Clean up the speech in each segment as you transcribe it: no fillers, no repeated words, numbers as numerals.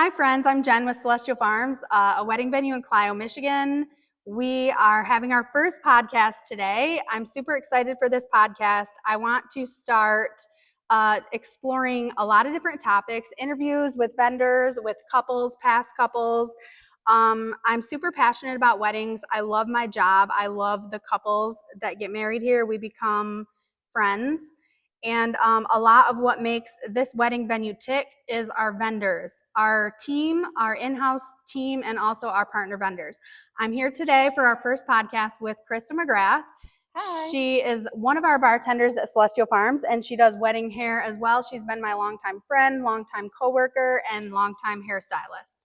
Hi friends, I'm Jen with Celestial Farms, a wedding venue in Clio, Michigan. We are having our first podcast today. I'm super excited for this podcast. I want to start exploring a lot of different topics, interviews with vendors, with couples, past couples. I'm super passionate about weddings. I love my job. I love the couples that get married here. We become friends. And a lot of what makes this wedding venue tick is our vendors, our team, our in-house team, and also our partner vendors. I'm here today for our first podcast with Christa McGrath. Hi. She is one of our bartenders at Celestial Farms, and she does wedding hair as well. She's been my longtime friend, longtime coworker, and longtime hairstylist.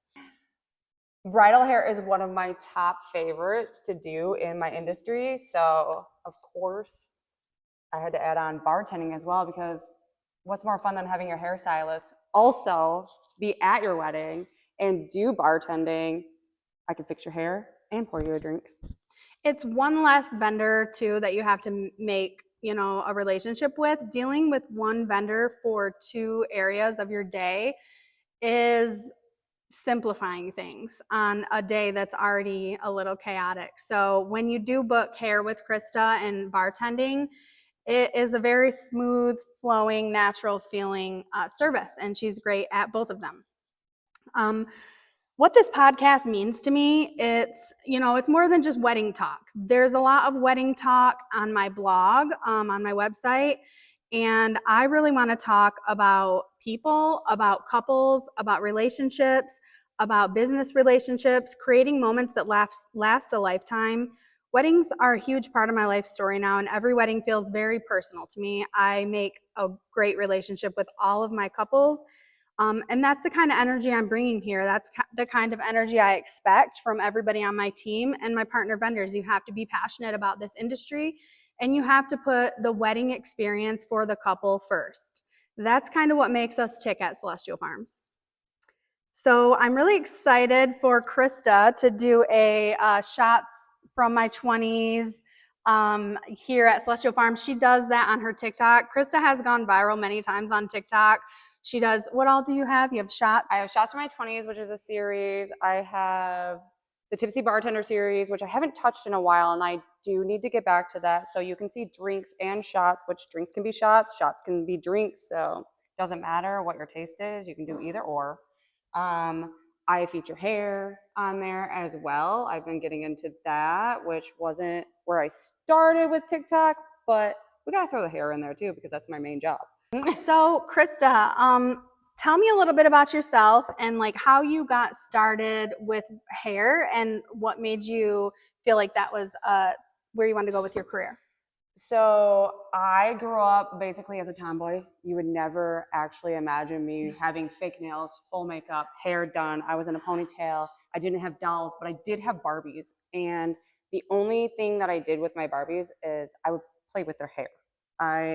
Bridal hair is one of my top favorites to do in my industry. So, of course, I had to add on bartending as well, because what's more fun than having your hairstylist also be at your wedding and do bartending? I can fix your hair and pour you a drink. It's one less vendor too that you have to make, a relationship with. Dealing with one vendor for two areas of your day is simplifying things on a day that's already a little chaotic. So when you do book hair with Christa and bartending, it is a very smooth, flowing, natural feeling service, and she's great at both of them. What this podcast means to me, it's more than just wedding talk. There's a lot of wedding talk on my blog, on my website, and I really want to talk about people, about couples, about relationships, about business relationships, creating moments that last a lifetime. Weddings are a huge part of my life story now, and every wedding feels very personal to me. I make a great relationship with all of my couples. And that's the kind of energy I'm bringing here. That's the kind of energy I expect from everybody on my team and my partner vendors. You have to be passionate about this industry, and you have to put the wedding experience for the couple first. That's kind of what makes us tick at Celestial Farms. So I'm really excited for Christa to do a shots from my 20s here at Celestial Farms. She does that on her TikTok. Christa has gone viral many times on TikTok. She does, what all do you have? You have shots? I have Shots for My 20s, which is a series. I have the Tipsy Bartender series, which I haven't touched in a while, and I do need to get back to that. So you can see drinks and shots, which drinks can be shots can be drinks. So it doesn't matter what your taste is. You can do either or. I feature hair on there as well. I've been getting into that, which wasn't where I started with TikTok, but we got to throw the hair in there too, because that's my main job. So Christa, tell me a little bit about yourself and like how you got started with hair and what made you feel like that was where you wanted to go with your career. So I grew up basically as a tomboy. You would never actually imagine me having fake nails, full makeup, hair done. I was in a ponytail. I didn't have dolls, but I did have Barbies. And the only thing that I did with my Barbies is I would play with their hair.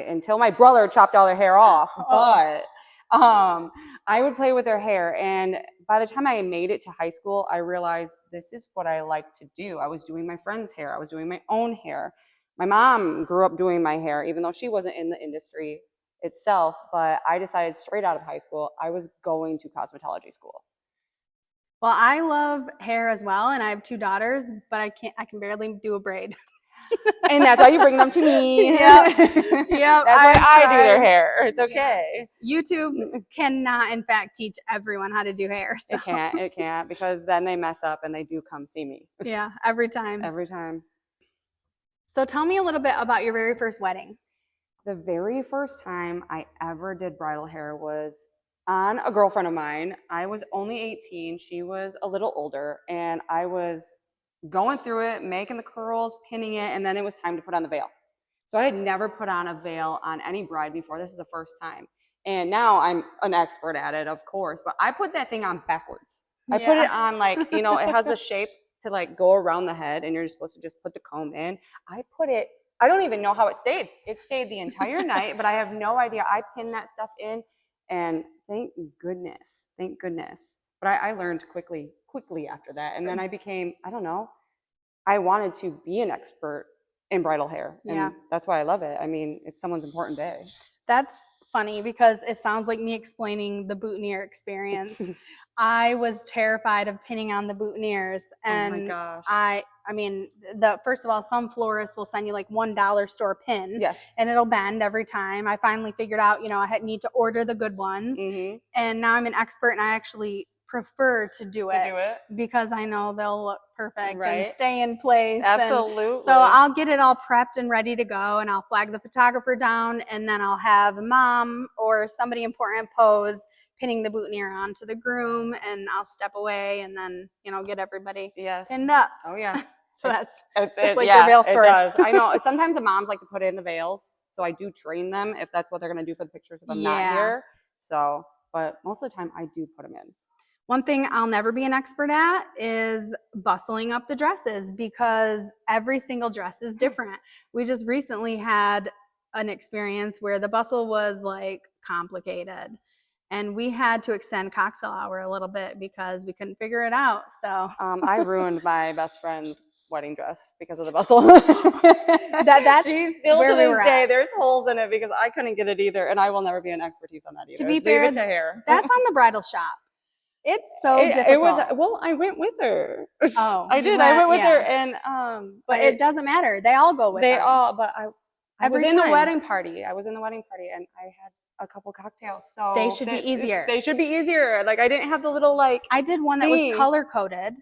Until my brother chopped all their hair off, but I would play with their hair. And by the time I made it to high school, I realized this is what I like to do. I was doing my friend's hair. I was doing my own hair. My mom grew up doing my hair, even though she wasn't in the industry itself, but I decided straight out of high school, I was going to cosmetology school. Well, I love hair as well, and I have two daughters, but I can barely do a braid. And that's why you bring them to me. Yep. That's why I do their hair. It's okay. Yeah. YouTube cannot, in fact, teach everyone how to do hair. So. It can't, because then they mess up and they do come see me. Yeah, every time. Every time. So tell me a little bit about your very first wedding. The very first time I ever did bridal hair was on a girlfriend of mine. I was only 18. She was a little older, and I was going through it, making the curls, pinning it, and then it was time to put on the veil. So I had never put on a veil on any bride before. This is the first time. And now I'm an expert at it, of course, but I put that thing on backwards. I put it on like, it has the shape to like go around the head, and you're supposed to just put the comb in. I don't even know how it stayed. It stayed the entire night, but I have no idea. I pinned that stuff in, and thank goodness. But I learned quickly after that. And then I became, I wanted to be an expert in bridal hair. And that's why I love it. I mean, it's someone's important day. That's funny because it sounds like me explaining the boutonniere experience. I was terrified of pinning on the boutonnieres. And oh my gosh. I mean, first of all, some florists will send you like $1 store pin. Yes. And it'll bend every time. I finally figured out, I need to order the good ones. Mm-hmm. And now I'm an expert, and I actually prefer to do it because I know they'll look perfect and stay in place. Absolutely. And so I'll get it all prepped and ready to go, and I'll flag the photographer down, and then I'll have mom or somebody important pose pinning the boutonniere onto the groom, and I'll step away and then, get everybody pinned up. Oh yeah. So it's just like your veil story. It does. I know. Sometimes the moms like to put in the veils, so I do train them if that's what they're going to do for the pictures if I'm not here. So, but most of the time I do put them in. One thing I'll never be an expert at is bustling up the dresses, because every single dress is different. We just recently had an experience where the bustle was like complicated, and we had to extend cocktail hour a little bit because we couldn't figure it out. So I ruined my best friend's wedding dress because of the bustle. She's still to this day, there's holes in it because I couldn't get it either, and I will never be an expertise on that either. To be fair, leave it to her. That's on the bridal shop. It's so difficult. It was, well, I went with her. Oh, I did. I went with her, and but it doesn't matter. They all go with her. But I was in the wedding party. I was in the wedding party, and I had a couple cocktails, so they should be easier. They should be easier. Like I didn't have the little like. I did one that was color coded,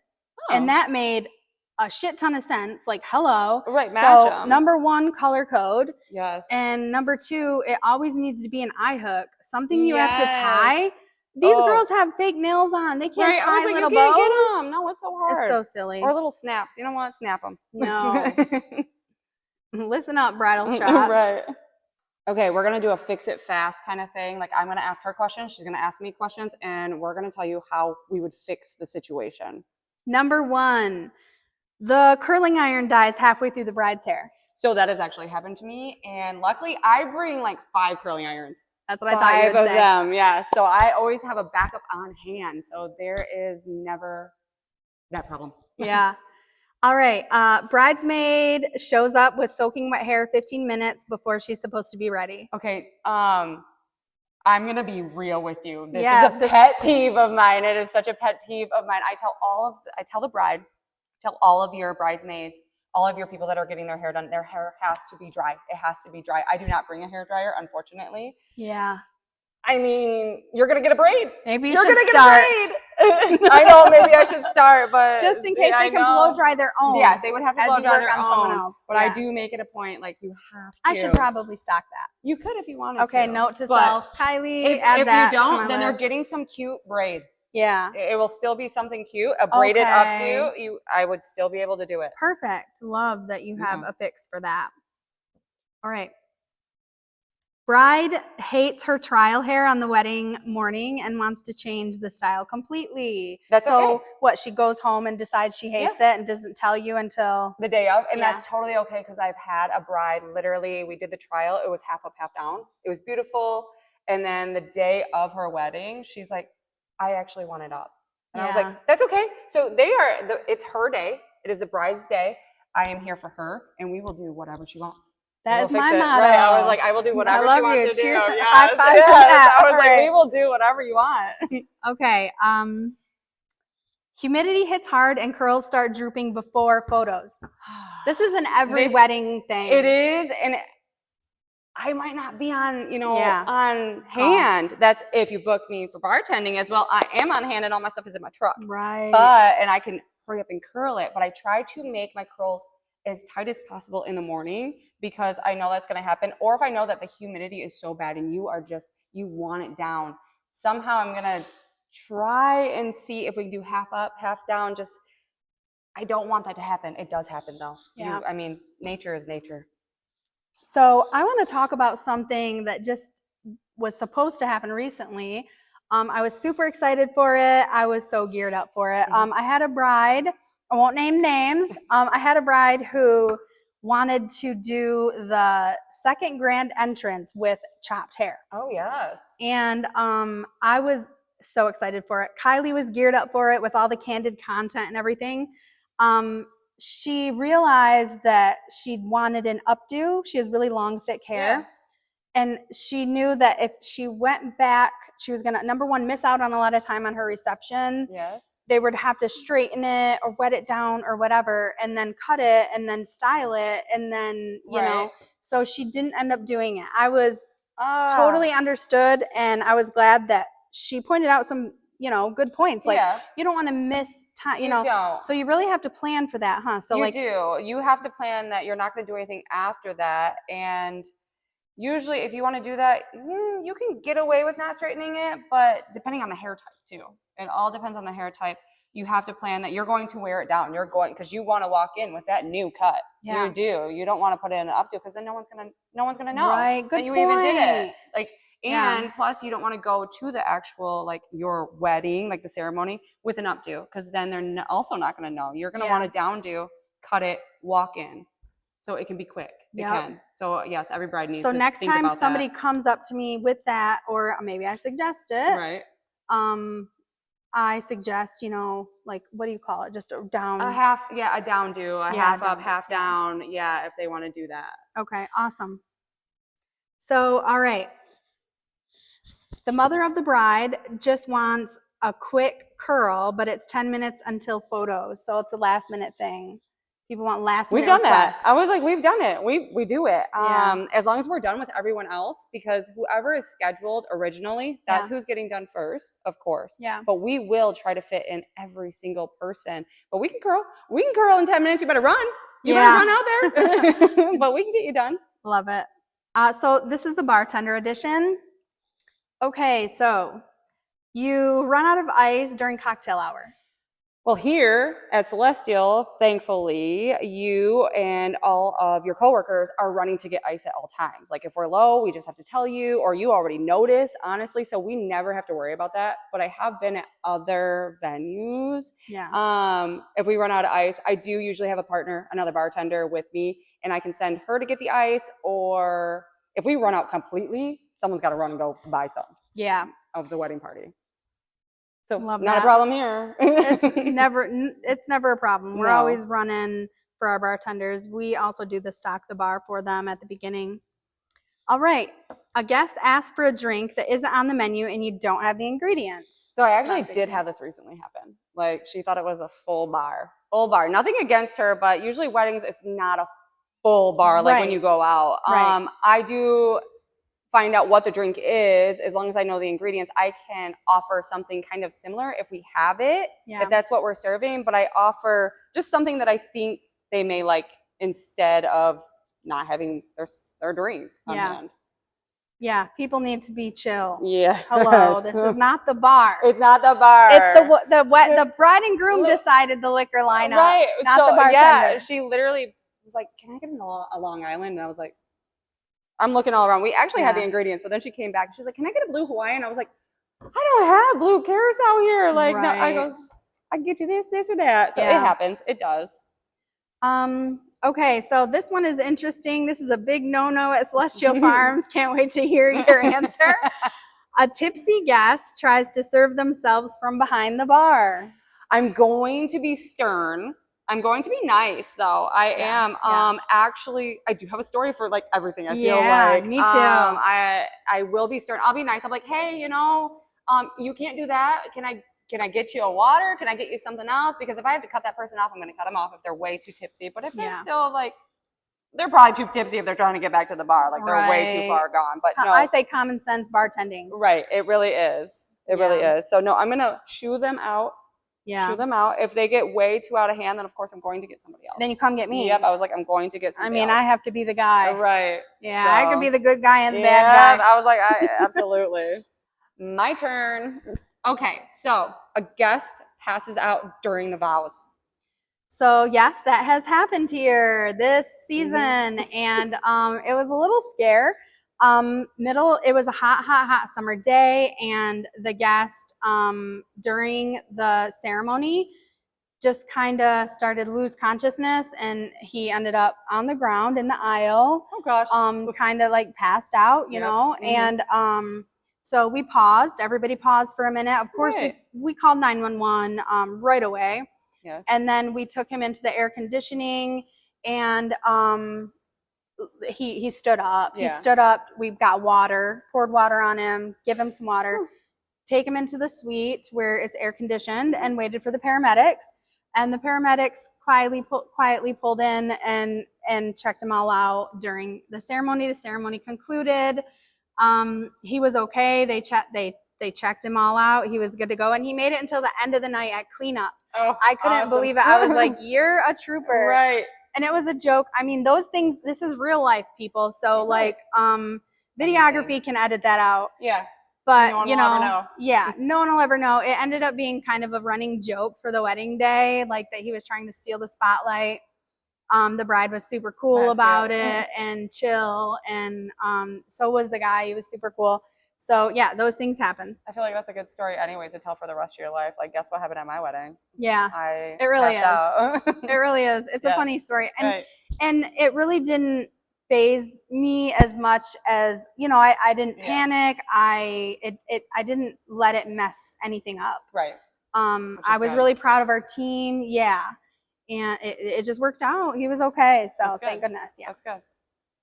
and that made a shit ton of sense. Like, hello, right? Match so number one, color code. Yes. And number two, it always needs to be an eye hook, something you have to tie. These girls have fake nails on. They can't tie little bows. You can't get them. No, it's so hard. It's so silly. Or little snaps. You don't want to snap them. No. Listen up, bridal shops. Right. Okay, we're going to do a fix it fast kind of thing. Like I'm going to ask her questions. She's going to ask me questions, and we're going to tell you how we would fix the situation. Number one, the curling iron dies halfway through the bride's hair. So that has actually happened to me. And luckily I bring like 5 curling irons. That's what I thought you would say. 5 of them, yeah. So I always have a backup on hand. So there is never that problem. Yeah. All right. Bridesmaid shows up with soaking wet hair 15 minutes before she's supposed to be ready. Okay. I'm going to be real with you. This is a pet peeve of mine. It is such a pet peeve of mine. I tell the bride, tell all of your bridesmaids, all of your people that are getting their hair done, their hair has to be dry. It has to be dry. I do not bring a hair dryer, unfortunately. Yeah. I mean, you're going to get a braid. Maybe you should start. I know, maybe I should start, but just in case they can blow dry their own. Yes, they would have to blow dry their own. Someone else. But I do make it a point, like you have to. I should probably stock that. You could if you wanted to. Okay, note to self. Kylie, if you don't, then they're getting some cute braid. Yeah. It will still be something cute, a braided updo. I would still be able to do it. Perfect. Love that you have a fix for that. All right. Bride hates her trial hair on the wedding morning and wants to change the style completely. That's so okay. What, she goes home and decides she hates it and doesn't tell you until the day of, and that's totally okay because I've had a bride, literally, we did the trial, it was half up, half down. It was beautiful. And then the day of her wedding, she's like, I actually want it up. And I was like, that's okay. So it's her day. It is the bride's day. I am here for her, and we will do whatever she wants. That is my motto. Right. I was like, I will do whatever she wants to do. Yes. High five for that. I was like, we will do whatever you want. Okay. Humidity hits hard and curls start drooping before photos. This is an every wedding thing. It is, and I might not be on, on hand. That's if you book me for bartending as well. I am on hand, and all my stuff is in my truck. Right. And I can hurry up and curl it. But I try to make my curls as tight as possible in the morning because I know that's going to happen. Or if I know that the humidity is so bad and you want it down, somehow I'm going to try and see if we can do half up, half down. I don't want that to happen. It does happen though. Yeah. Nature is nature. So I want to talk about something that just was supposed to happen recently. I was super excited for it. I was so geared up for it. I had a bride, I won't name names. I had a bride who wanted to do the second grand entrance with chopped hair. Oh, yes. And I was so excited for it. Kylie was geared up for it with all the candid content and everything. She realized that she wanted an updo. She has really long, thick hair. And she knew that if she went back, she was gonna, number one, miss out on a lot of time on her reception. Yes. They would have to straighten it or wet it down or whatever, and then cut it and then style it, and then you know. So she didn't end up doing it. I was totally understood, and I was glad that she pointed out some, you know, good points. Like you don't want to miss time, you know. Don't. So you really have to plan for that, huh? So you do. You have to plan that you're not going to do anything after that, and usually, if you want to do that, you can get away with not straightening it, but depending on the hair type too. It all depends on the hair type. You have to plan that you're going to wear it down. You're going, because you want to walk in with that new cut. Yeah. You do. You don't want to put it in an updo, because then no one's gonna know Right. Good that you point. even did it. Like, and plus, you don't want to go to the actual, like, your wedding, like the ceremony, with an updo, because then they're also not going to know. You're going to want to downdo, cut it, walk in, so it can be quick. It can. So yes, every bride needs to think about that. So next time somebody comes up to me with that, or maybe I suggest it. Right. I suggest, you know, like, what do you call it? Just a down. A half, a down do, a half up, half down. Yeah, if they want to do that. Okay, awesome. So, all right. The mother of the bride just wants a quick curl, but it's 10 minutes until photos. So it's a last minute thing. People want last minute requests. That. I was like, we've done it. We do it. As long as we're done with everyone else, because whoever is scheduled originally, that's who's getting done first, of course. Yeah. But we will try to fit in every single person. But we can curl. We can curl in 10 minutes. You better run. You better run out there. But we can get you done. Love it. So this is the bartender edition. Okay, so you run out of ice during cocktail hour. Well, here at Celestial, thankfully, you and all of your coworkers are running to get ice at all times. Like, if we're low, we just have to tell you, or you already notice, honestly, so we never have to worry about that. But I have been at other venues. Yeah. If we run out of ice, I do usually have a partner, another bartender with me, and I can send her to get the ice, or if we run out completely, someone's got to run and go buy some. Yeah. Of the wedding party. So Love not that. a problem here. It's never a problem. We're always running for our bartenders. We also do the stock the bar for them at the beginning. All right. A guest asked for a drink that isn't on the menu and you don't have the ingredients. So I actually did have this recently happen. Like, she thought it was a full bar. Full bar. Nothing against her, but usually weddings, it's not a full bar like when you go out. I do find out what the drink is. As long as I know the ingredients, I can offer something kind of similar if we have it, if that's what we're serving. But I offer just something that I think they may like, instead of not having their drink on hand. Yeah, people need to be chill. Yeah. Hello, this is not the bar. It's not the bar. It's the bride and groom decided the liquor lineup, right? Not the bartender. Yeah, she literally was like, "Can I get a Long Island?" And I was like, I'm looking all around. We actually had the ingredients, but then she came back. She's like, "Can I get a blue Hawaiian?" I was like, "I don't have blue curacao here." Like, no, I goes, "I can get you this or that." So it happens. It does. Okay, so this one is interesting. This is a big no-no at Celestial Farms. Can't wait to hear your answer. A tipsy guest tries to serve themselves from behind the bar. I'm going to be stern. I'm going to be nice, though. I am. Actually, I do have a story for like everything. I feel like me too. I will be stern. I'll be nice. I'm like, "Hey, you can't do that. Can I get you a water? Can I get you something else? Because if I have to cut that person off, I'm going to cut them off if they're way too tipsy. But if they're still like, they're probably too tipsy if they're trying to get back to the bar. Like, they're way too far gone." But no, I say common sense bartending. Right. It really is. It really is. So no, I'm going to shoo them out. Shoo them out. If they get way too out of hand, then of course I'm going to get somebody else. Then you come get me. Yep. I was like, I'm going to get somebody else. I have to be the guy. Right. Yeah. So, I could be the good guy and the bad guy. I was like, absolutely. My turn. Okay. So a guest passes out during the vows. So yes, that has happened here this season. And it was a little scare. It was a hot summer day, and the guest during the ceremony just kind of started to lose consciousness, and he ended up on the ground in the aisle. Oh gosh. Kind of like passed out, you know. And so we paused. Everybody paused for a minute. Of course, we called 911 right away. Yes. And then we took him into the air conditioning, and he stood up. Yeah. He stood up. We've got water, poured water on him, give him some water, take him into the suite where it's air conditioned, and waited for the paramedics. And the paramedics quietly pulled in and checked him all out during the ceremony. The ceremony concluded. He was okay. They checked him all out. He was good to go, and he made it until the end of the night at cleanup. Oh, I couldn't believe it. I was like, "You're a trooper!" Right. And it was a joke. I mean, those things. This is real life, people. So like, videography can edit that out. Yeah. But no one you will know, ever know. yeah, no one will ever know. It ended up being kind of a running joke for the wedding day, like that he was trying to steal the spotlight. The bride was super cool about it and chill, and so was the guy. He was super cool. So yeah, those things happen. I feel like that's a good story anyways to tell for the rest of your life. Like, guess what happened at my wedding? Yeah, It really is. out. It really is. It's a funny story, and Right. and it really didn't phase me as much as, you know, I didn't panic. I didn't let it mess anything up. Right. I was really proud of our team. Yeah. And it just worked out. He was okay. So thank goodness. Yeah. That's good.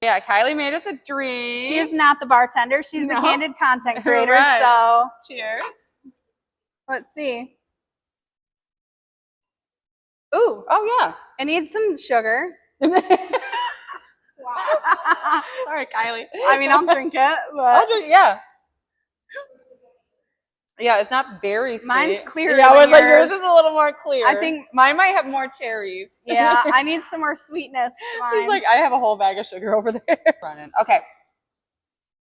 Yeah, Kylie made us a drink. She is not the bartender. She's the candid content creator. Right. So cheers. Let's see. Ooh. Oh yeah. It needs some sugar. Sorry, Kylie. I mean, I'll drink it. But I'll drink. Yeah. Yeah, it's not very sweet. Mine's clear. Yeah, I was like, yours is a little more clear. I think mine might have more cherries. Yeah, I need some more sweetness to mine. She's like, I have a whole bag of sugar over there. Okay.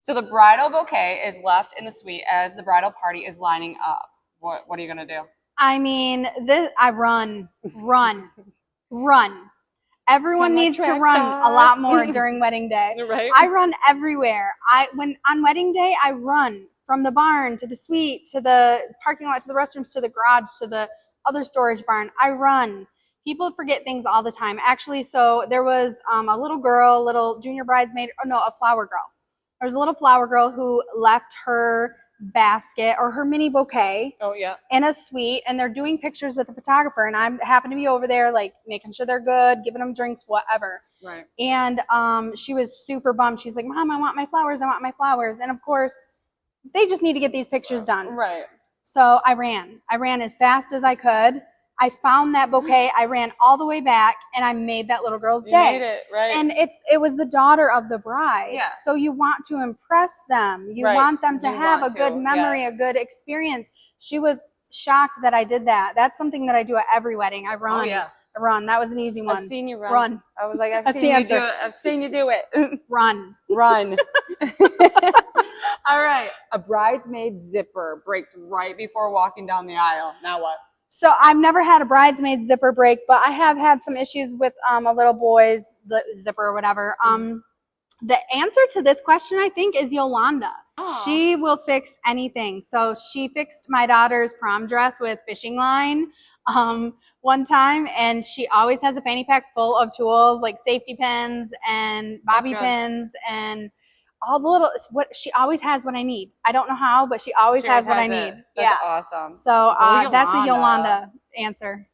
So the bridal bouquet is left in the suite as the bridal party is lining up. What are you gonna do? I mean, I run. Everyone needs to run a lot more during wedding day. Right. I run everywhere. When on wedding day, I run from the barn to the suite to the parking lot to the restrooms to the garage to the other storage barn. I run. People forget things all the time. Actually, so there was a little junior bridesmaid. Oh no, a flower girl. There was a little flower girl who left her basket or her mini bouquet in a suite, and they're doing pictures with the photographer, and I happen to be over there like making sure they're good, giving them drinks, whatever. Right. And she was super bummed. She's like, Mom, I want my flowers. And of course, they just need to get these pictures done. Right. So I ran as fast as I could. I found that bouquet. I ran all the way back, and I made that little girl's day. You made it, right? And it was the daughter of the bride. Yeah. So you want to impress them. You want them to have a good memory, a good experience. She was shocked that I did that. That's something that I do at every wedding. I run. Oh, yeah. I run. That was an easy one. I've seen you run. I was like, I've seen you do it. Run. All right. A bridesmaid zipper breaks right before walking down the aisle. Now what? So I've never had a bridesmaid zipper break, but I have had some issues with a little boy's zipper or whatever. The answer to this question, I think, is Yolanda. Oh. She will fix anything. So she fixed my daughter's prom dress with fishing line one time, and she always has a fanny pack full of tools like safety pins and bobby pins and all the little, she always has what I need. I don't know how, but she always has what I need. That's awesome. So that's a Yolanda answer.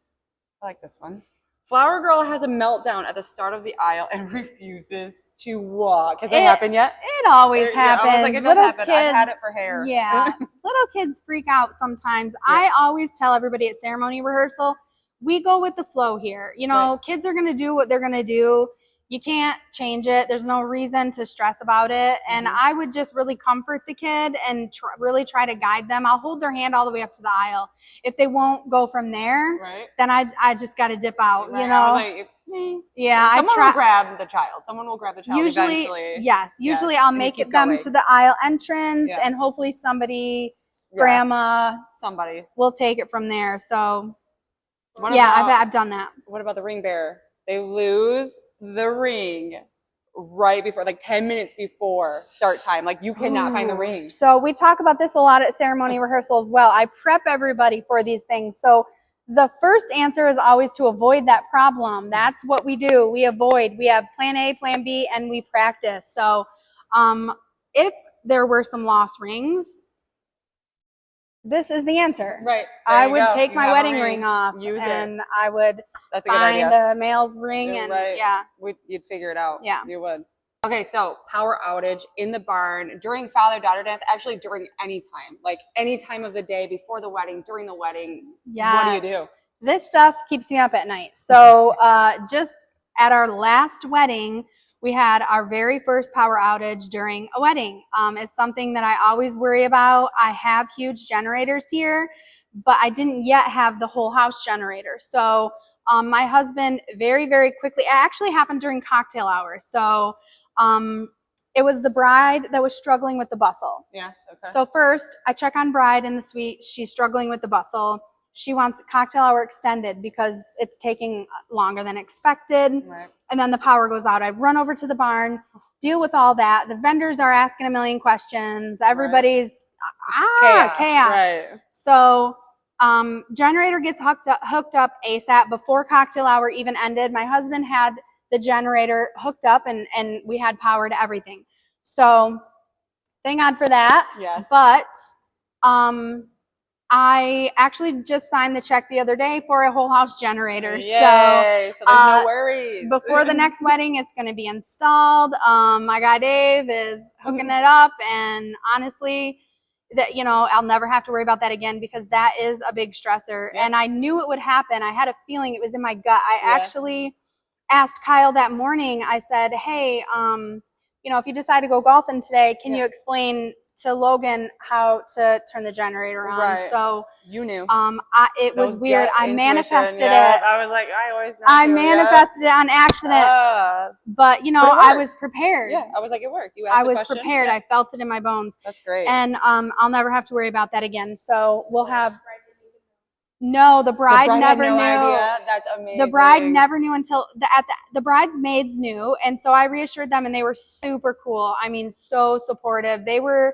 I like this one. Flower girl has a meltdown at the start of the aisle and refuses to walk. Has it happened yet? It always happens. I was like, it does happen. I've had it for hair. Yeah. Little kids freak out sometimes. Yeah. I always tell everybody at ceremony rehearsal, we go with the flow here. You know, kids are going to do what they're going to do. You can't change it. There's no reason to stress about it. And I would just really comfort the kid and really try to guide them. I'll hold their hand all the way up to the aisle. If they won't go from there, then I just got to dip out, you know? Yeah, Someone will grab the child. Someone will grab the child eventually. Yes. Usually I'll make them to the aisle entrance and hopefully somebody, grandma, will take it from there. So I've done that. What about the ring bearer? They lose the ring right before, like 10 minutes before start time. Like you cannot find the ring. So we talk about this a lot at ceremony rehearsal as well. I prep everybody for these things. So the first answer is always to avoid that problem. That's what we do. We avoid. We have plan A, plan B, and we practice. So if there were some lost rings, this is the answer. Right. I would take my wedding ring off and I would find a male's ring and you'd figure it out. Yeah. You would. Okay, so power outage in the barn during father-daughter dance, actually during any time, like any time of the day, before the wedding, during the wedding. Yes. What do you do? This stuff keeps me up at night. So just at our last wedding, we had our very first power outage during a wedding. It's something that I always worry about. I have huge generators here, but I didn't yet have the whole house generator. So my husband very, very quickly, it actually happened during cocktail hours. So it was the bride that was struggling with the bustle. Yes, okay. So first, I check on bride in the suite. She's struggling with the bustle. She wants cocktail hour extended because it's taking longer than expected. Right. And then the power goes out. I run over to the barn, deal with all that. The vendors are asking a million questions. Everybody's chaos. Right. So generator gets hooked up ASAP before cocktail hour even ended. My husband had the generator hooked up and we had power to everything. So thank God for that. Yes. But I actually just signed the check the other day for a whole house generator. Yay. So there's no worries. Before the next wedding, it's going to be installed. My guy Dave is hooking it up, and honestly, that I'll never have to worry about that again because that is a big stressor. Yeah. And I knew it would happen. I had a feeling, it was in my gut. I actually asked Kyle that morning. I said, "Hey, if you decide to go golfing today, can you explain to Logan how to turn the generator on?" Right. So you knew. It was weird. I manifested it. I was like, I always know. I manifested it on accident. But I was prepared. Yeah, I was like, it worked. You asked I was the question. prepared. I felt it in my bones. That's great. And I'll never have to worry about that again. So we'll have. No, the bride never had no knew. Idea. That's amazing. The bride never knew until the bridesmaids knew, and so I reassured them, and they were super cool. I mean, so supportive. They were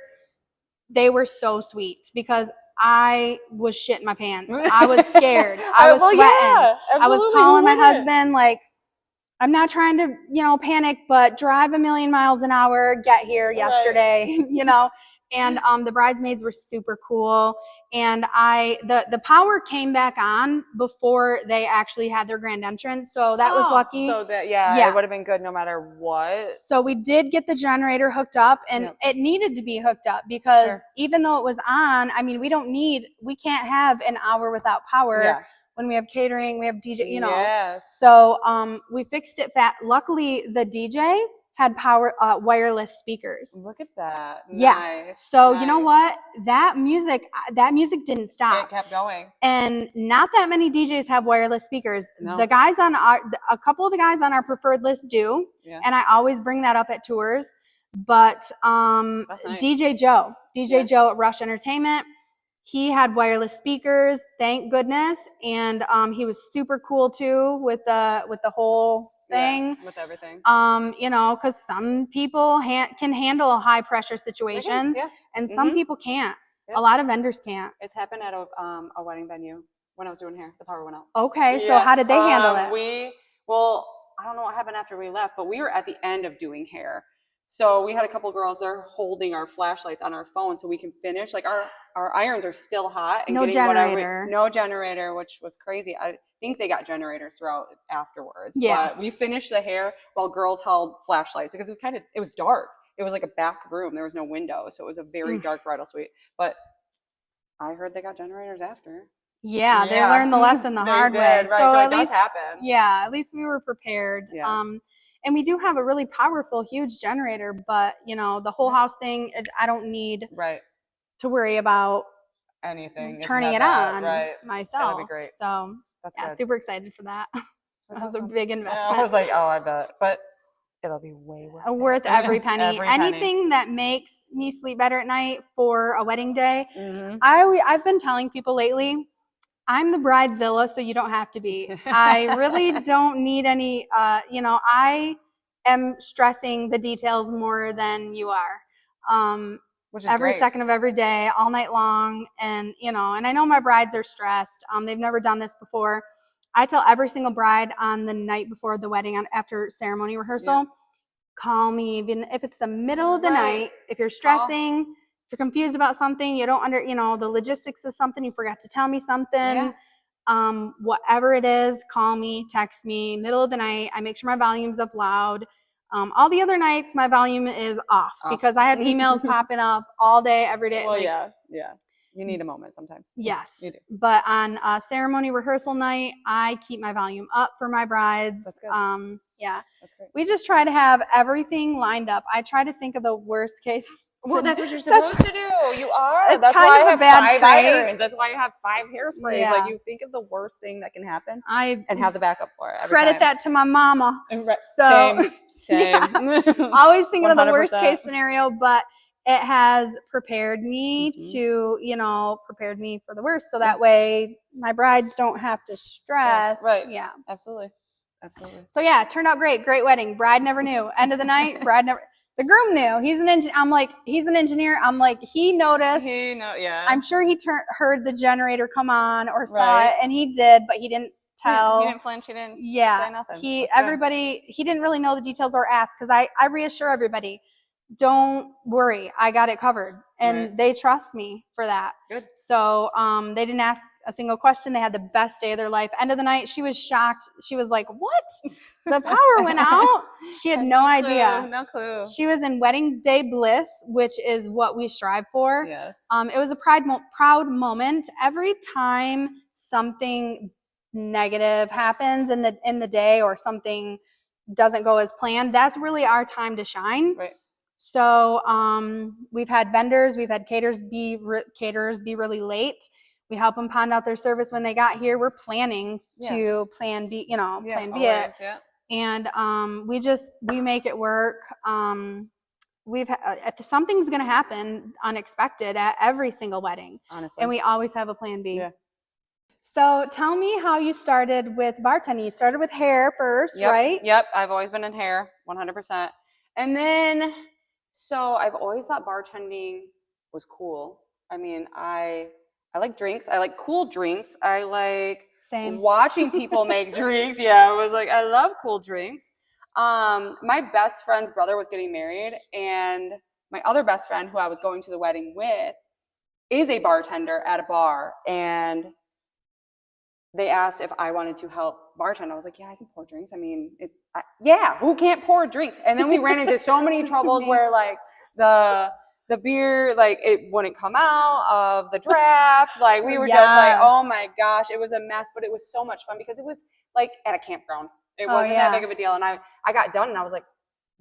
so sweet because I was shitting my pants. I was scared. I was sweating. Yeah, I was calling my husband like, I'm not trying to, panic, but drive a million miles an hour, get here yesterday, And the bridesmaids were super cool. And the power came back on before they actually had their grand entrance. So that was lucky. So that, it would have been good no matter what. So we did get the generator hooked up, and it needed to be hooked up because even though it was on, I mean, we can't have an hour without power. Yeah. When we have catering, we have DJ, Yes. So we fixed it luckily the DJ had power wireless speakers. Look at that. Yeah. Nice. So you know what? That music didn't stop. It kept going. And not that many DJs have wireless speakers. No. The guys a couple of the guys on our preferred list do. Yeah. And I always bring that up at tours. But That's nice. DJ Joe at Rush Entertainment, he had wireless speakers, thank goodness, and he was super cool too with the whole thing. Yeah, with everything. Because some people can handle high pressure situations, and some people can't. Yeah. A lot of vendors can't. It's happened at a wedding venue when I was doing hair. The power went out. Okay, so how did they handle it? I don't know what happened after we left, but we were at the end of doing hair. So we had a couple girls there holding our flashlights on our phone so we can finish. Like our irons are still hot. And no generator. No generator, which was crazy. I think they got generators throughout afterwards. Yeah. But we finished the hair while girls held flashlights because it was dark. It was like a back room. There was no window. So it was a very dark bridal suite. But I heard they got generators after. Yeah, they learned the lesson the hard way. Right. So at least happen. Yeah, at least we were prepared. Yes. And we do have a really powerful, huge generator, but the whole house thing, I don't need to worry about anything turning it on myself. That'd be great. So That's super excited for that. That was a big investment. Yeah, I was like, oh, I bet, but it'll be way worth every penny. Anything that makes me sleep better at night for a wedding day. Mm-hmm. I've been telling people lately, I'm the bridezilla, so you don't have to be. I really don't need any, I am stressing the details more than you are. Which is every second of every day, all night long. And, and I know my brides are stressed. They've never done this before. I tell every single bride on the night before the wedding, after ceremony rehearsal, call me, even if it's the middle of the night, if you're stressing, if you're confused about something, you don't the logistics of something, you forgot to tell me something, whatever it is, call me, text me, middle of the night. I make sure my volume's up loud. All the other nights, my volume is off because I have emails popping up all day, every day. Well, yeah. You need a moment sometimes. Yes. You do. But on ceremony rehearsal night, I keep my volume up for my brides. That's good. Yeah. That's great. We just try to have everything lined up. I try to think of the worst case. Well, that's what you're supposed to do. You are. It's That's kind why of I a have bad 5 trait. irons. That's why you have 5 hairsprays. Yeah. Like, you think of the worst thing that can happen I and have the backup for it. Every credit time. that to my mama. So, same. Yeah. Always thinking of the worst 100%. case scenario, but it has prepared me Mhm. to, prepared me for the worst. So that way my brides don't have to stress. Yes, right. Yeah. Absolutely. Absolutely. So yeah, it turned out great. Great wedding. Bride never knew. End of the night, bride never. The groom knew. He's an engineer. I'm like, he's an engineer. I'm like, he noticed. Yeah. I'm sure he heard the generator come on or saw Right. it, and he did, but he didn't tell. He didn't flinch. He didn't say nothing. He didn't really know the details or ask, because I reassure everybody, don't worry, I got it covered, and they trust me for that. Good. So they didn't ask a single question. They had the best day of their life. End of the night, she was shocked. She was like, "What? The power went out?" She had no idea. No clue. She was in wedding day bliss, which is what we strive for. Yes. It was a proud moment. Every time something negative happens in the day, or something doesn't go as planned, that's really our time to shine. Right. So we've had vendors, we've had caterers be really late. We help them pound out their service when they got here. We're planning to plan B, plan B it. Yeah. And we make it work. Something's going to happen unexpected at every single wedding. Honestly. And we always have a plan B. Yeah. So tell me how you started with bartending. You started with hair first, right? Yep. I've always been in hair, 100%. And then, so I've always thought bartending was cool. I mean, I like drinks. I like cool drinks. I like watching people make drinks. Yeah, I was like, I love cool drinks. My best friend's brother was getting married, and my other best friend, who I was going to the wedding with, is a bartender at a bar, and they asked if I wanted to help bartend. I was like, yeah, I can pour drinks. I mean, who can't pour drinks? And then we ran into so many troubles where, like, the beer, like, it wouldn't come out of the draft. Like, we were just like, oh my gosh, it was a mess, but it was so much fun because it was like at a campground. It wasn't that big of a deal. And I got done and I was like,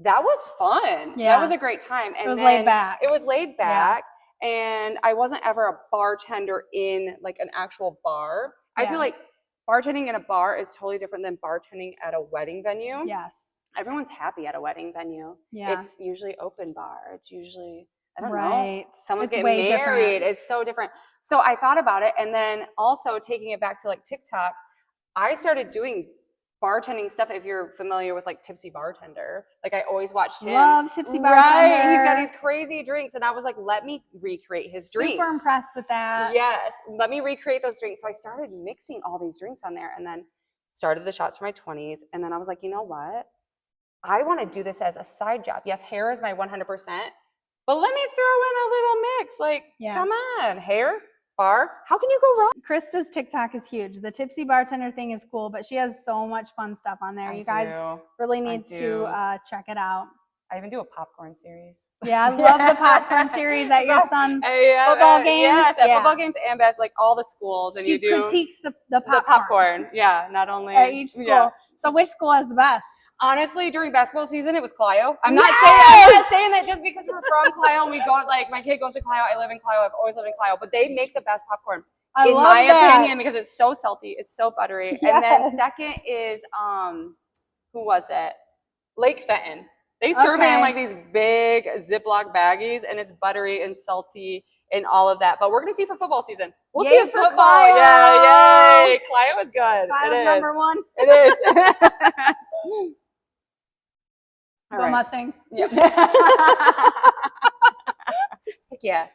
that was fun. Yeah. That was a great time. And it was laid back. It was laid back. Yeah. And I wasn't ever a bartender in like an actual bar. I feel like bartending in a bar is totally different than bartending at a wedding venue. Yes. Everyone's happy at a wedding venue. Yeah. It's usually open bar. It's usually, I don't know. Someone's getting married. Different. It's so different. So I thought about it. And then also taking it back to like TikTok, I started doing bartending stuff. If you're familiar with like Tipsy Bartender, like I always watched him. Love Tipsy Bartender. Right. He's got these crazy drinks. And I was like, let me recreate his drinks. Super impressed with that. Yes. Let me recreate those drinks. So I started mixing all these drinks on there and then started the shots for my 20s. And then I was like, you know what? I want to do this as a side job. Yes, hair is my 100%, but let me throw in a little mix. Like, come on, hair, bar, how can you go wrong? Krista's TikTok is huge. The Tipsy Bartender thing is cool, but she has so much fun stuff on there. You guys really need to check it out. I even do a popcorn series. Yeah, I love the popcorn series at your son's football games. Yes, at football games and at like all the schools. And she you do critiques the popcorn. Yeah, not only at each school. Yeah. So which school has the best? Honestly, during basketball season, it was Clio. I'm not saying that just because we're from Clio and we go, like my kid goes to Clio. I live in Clio. I've always lived in Clio, but they make the best popcorn. In my opinion, because it's so salty, it's so buttery. Yes. And then second is who was it? Lake Fenton. They serve it in like these big Ziploc baggies, and it's buttery and salty and all of that. But we're gonna see for football season. We'll see if football. Clio. Yeah, yay! Clio is good. Clio's number one. It is. Go Mustangs. Yeah. Yeah.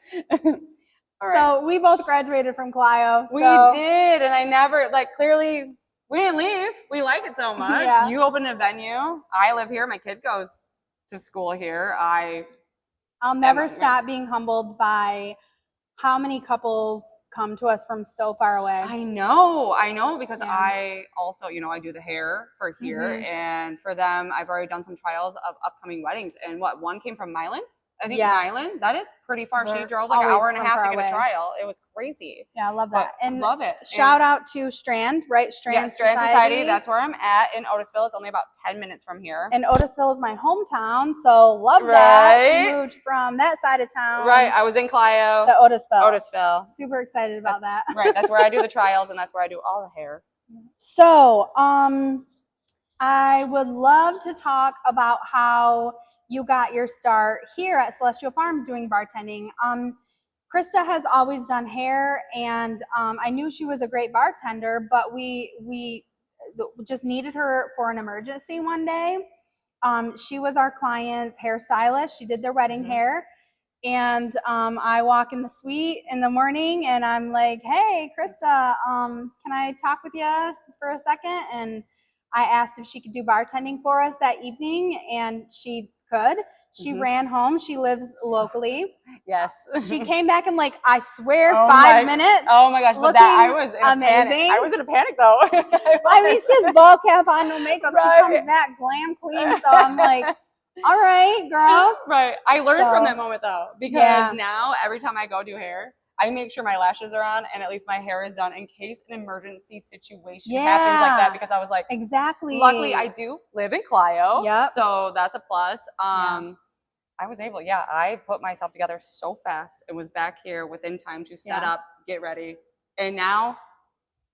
All right. So we both graduated from Clio. We did, and I never clearly we didn't leave. We like it so much. Yeah. You opened a venue. I live here. My kid goes to school here. I'll never stop being humbled by how many couples come to us from so far away. I know, because Yeah. I also, I do the hair for here, and for them, I've already done some trials of upcoming weddings, and one came from Milan. I think Milan, that is pretty far. She drove like an hour and a half to get a trial. It was crazy. Yeah, I love that. And love it. Shout out to Strand, right? Strand Society. That's where I'm at in Otisville. It's only about 10 minutes from here. And Otisville is my hometown, so love that. She moved from that side of town. Right. I was in Clio. To Otisville. Otisville. Super excited about that. Right. That's where I do the trials, and that's where I do all the hair. So, I would love to talk about how you got your start here at Celestial Farms doing bartending. Christa has always done hair, and I knew she was a great bartender, but we just needed her for an emergency one day. She was our client's hairstylist. She did their wedding hair. And I walk in the suite in the morning, and I'm like, hey, Christa, can I talk with you for a second? And I asked if she could do bartending for us that evening, and she could. She ran home. She lives locally. Yes. She came back in, like, I swear, 5 minutes. Oh my gosh, but that I was in amazing. A panic. I was in a panic though. I mean, she has ball cap on, no makeup. Right. She comes back glam clean. So I'm like, all right, girl. Right. I learned from that moment though, because now every time I go do hair, I make sure my lashes are on and at least my hair is done in case an emergency situation happens like that, because I was like, exactly. Luckily, I do live in Clio. Yep. So that's a plus. I was able, I put myself together so fast and was back here within time to set up, get ready. And now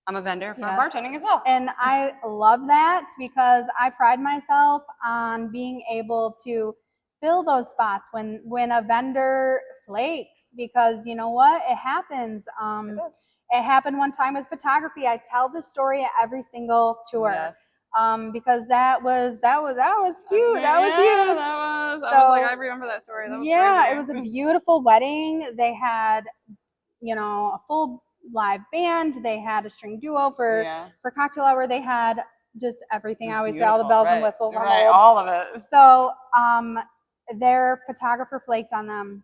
I'm a vendor for bartending as well. And I love that, because I pride myself on being able to fill those spots when a vendor flakes, because you know what? It happens. It happened one time with photography. I tell this story at every single tour. Yes. Because that was cute. That was huge. I was like, I remember that story. That was crazy. It was a beautiful wedding. They had, a full live band. They had a string duo for cocktail hour. They had just everything. I always say all the bells and whistles on hold. All of it. So their photographer flaked on them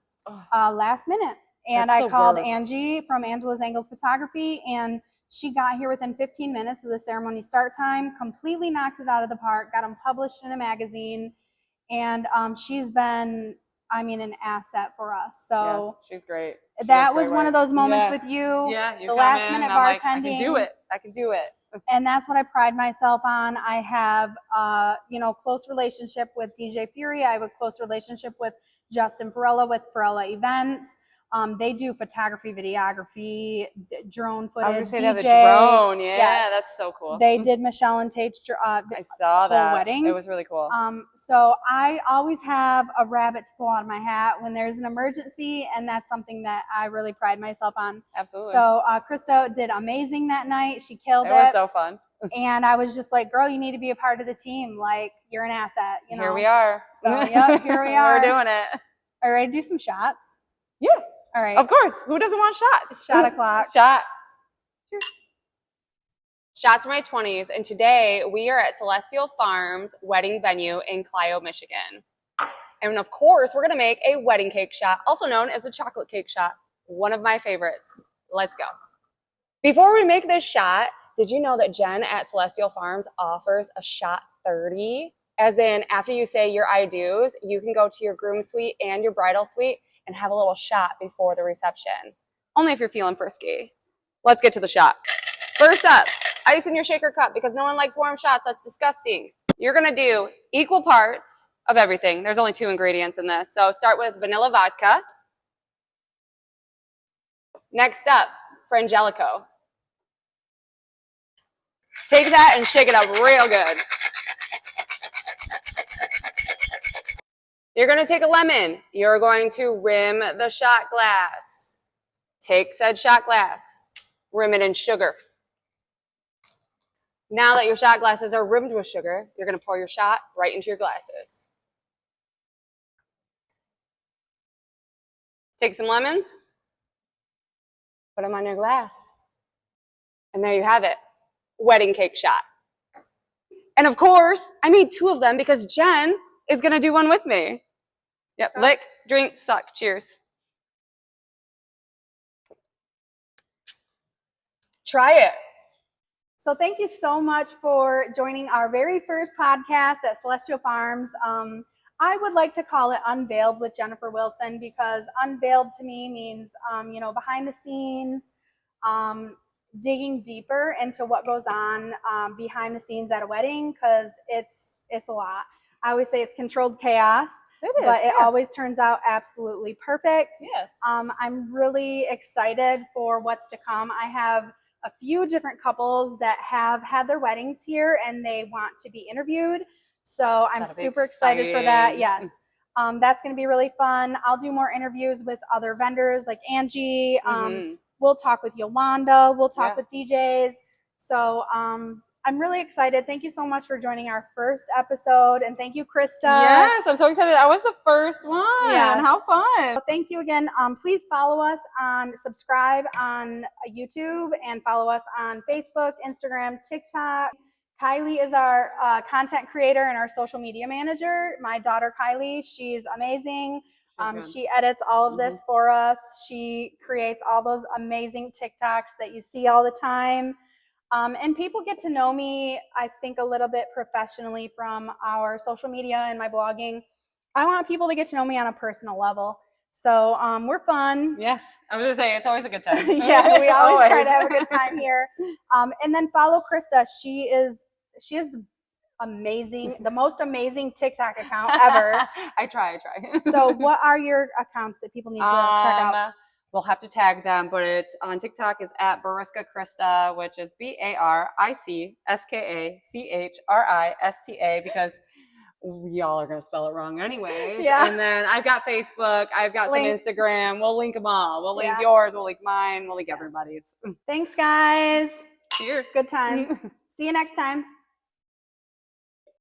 last minute. And I called Angie from Angela's Angles Photography, and she got here within 15 minutes of the ceremony start time, completely knocked it out of the park, got them published in a magazine, and she's been, an asset for us. So yes, she's great. That was one of those moments with you, the last minute bartending. Like, I can do it. And that's what I pride myself on. I have, close relationship with DJ Fury. I have a close relationship with Justin Farella with Farella Events. They do photography, videography, drone footage, I was gonna say DJ. They have a drone. Yeah, that's so cool. They did Michelle and Tate's I saw that wedding. It was really cool. So I always have a rabbit to pull out of my hat when there's an emergency, and that's something that I really pride myself on. Absolutely. So Christa did amazing that night. She killed it. It was so fun. And I was just like, girl, you need to be a part of the team. Like, you're an asset. Here we are. So here we are. We're doing it. All right, do some shots. Yes. All right. Of course. Who doesn't want shots? Shot o'clock. Shot. Cheers. Shots for my 20s. And today we are at Celestial Farms wedding venue in Clio, Michigan. And of course, we're going to make a wedding cake shot, also known as a chocolate cake shot. One of my favorites. Let's go. Before we make this shot, did you know that Jen at Celestial Farms offers a shot 30? As in, after you say your I do's, you can go to your groom suite and your bridal suite and have a little shot before the reception. Only if you're feeling frisky. Let's get to the shot. First up, ice in your shaker cup, because no one likes warm shots. That's disgusting. You're gonna do equal parts of everything. There's only 2 ingredients in this. So start with vanilla vodka. Next up, Frangelico. Take that and shake it up real good. You're going to take a lemon. You're going to rim the shot glass. Take said shot glass. Rim it in sugar. Now that your shot glasses are rimmed with sugar, you're going to pour your shot right into your glasses. Take some lemons. Put them on your glass. And there you have it. Wedding cake shot. And of course, I made 2 of them because Jen is going to do one with me. Yep, lick, drink, suck. Cheers. Try it. So thank you so much for joining our very first podcast at Celestial Farms. I would like to call it Unveiled with Jennifer Wilson, because unveiled to me means, behind the scenes, digging deeper into what goes on behind the scenes at a wedding, because it's a lot. I always say it's controlled chaos, but it always turns out absolutely perfect. Yes. I'm really excited for what's to come. I have a few different couples that have had their weddings here and they want to be interviewed. So I'm super excited for that. Yes. That's going to be really fun. I'll do more interviews with other vendors like Angie. We'll talk with Yolanda. We'll talk with DJs. So I'm really excited. Thank you so much for joining our first episode. And thank you, Christa. Yes, I'm so excited. I was the first one. Yes. How fun. Well, thank you again. Please subscribe on YouTube, and follow us on Facebook, Instagram, TikTok. Kylie is our content creator and our social media manager. My daughter, Kylie, she's amazing. She edits all of this for us. She creates all those amazing TikToks that you see all the time. And people get to know me, I think, a little bit professionally from our social media and my blogging. I want people to get to know me on a personal level. So we're fun. Yes, I was going to say, it's always a good time. Yeah, we always try to have a good time here. And then follow Christa. She is amazing, the most amazing TikTok account ever. I try. So what are your accounts that people need to check out? We'll have to tag them, but it's on TikTok is at Bariska Christa, which is BARICSKACHRISTA, because we all are going to spell it wrong anyways. Yeah. And then I've got Facebook, I've got some Instagram. We'll link them all. We'll link yours, we'll link mine, we'll link everybody's. Thanks, guys. Cheers. Good times. See you next time.